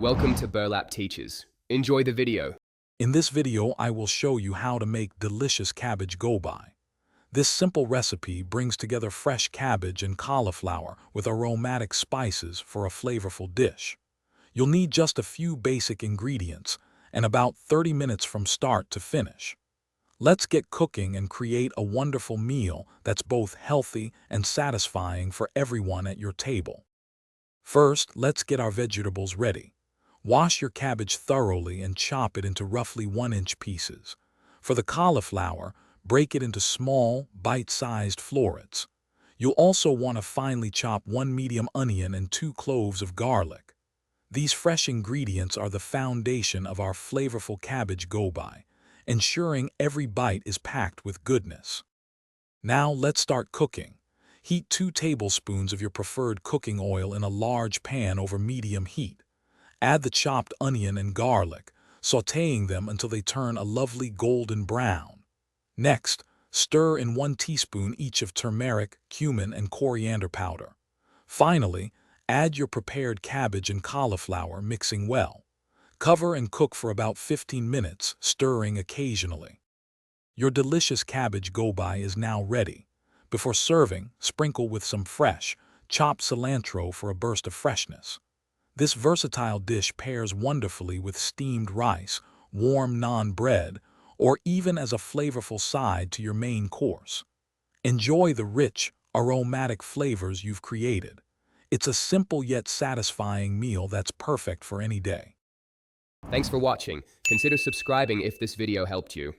Welcome to Burlap Teachers. Enjoy the video. In this video, I will show you how to make delicious cabbage gobi. This simple recipe brings together fresh cabbage and cauliflower with aromatic spices for a flavorful dish. You'll need just a few basic ingredients and about 30 minutes from start to finish. Let's get cooking and create a wonderful meal that's both healthy and satisfying for everyone at your table. First, let's get our vegetables ready. Wash your cabbage thoroughly and chop it into roughly 1-inch pieces. For the cauliflower, break it into small, bite-sized florets. You'll also want to finely chop 1 medium onion and 2 cloves of garlic. These fresh ingredients are the foundation of our flavorful cabbage gobi, ensuring every bite is packed with goodness. Now let's start cooking. Heat 2 tablespoons of your preferred cooking oil in a large pan over medium heat. Add the chopped onion and garlic, sautéing them until they turn a lovely golden brown. Next, stir in 1 teaspoon each of turmeric, cumin, and coriander powder. Finally, add your prepared cabbage and cauliflower, mixing well. Cover and cook for about 15 minutes, stirring occasionally. Your delicious cabbage gobi is now ready. Before serving, sprinkle with some fresh, chopped cilantro for a burst of freshness. This versatile dish pairs wonderfully with steamed rice, warm naan bread, or even as a flavorful side to your main course. Enjoy the rich, aromatic flavors you've created. It's a simple yet satisfying meal that's perfect for any day. Thanks for watching. Consider subscribing if this video helped you.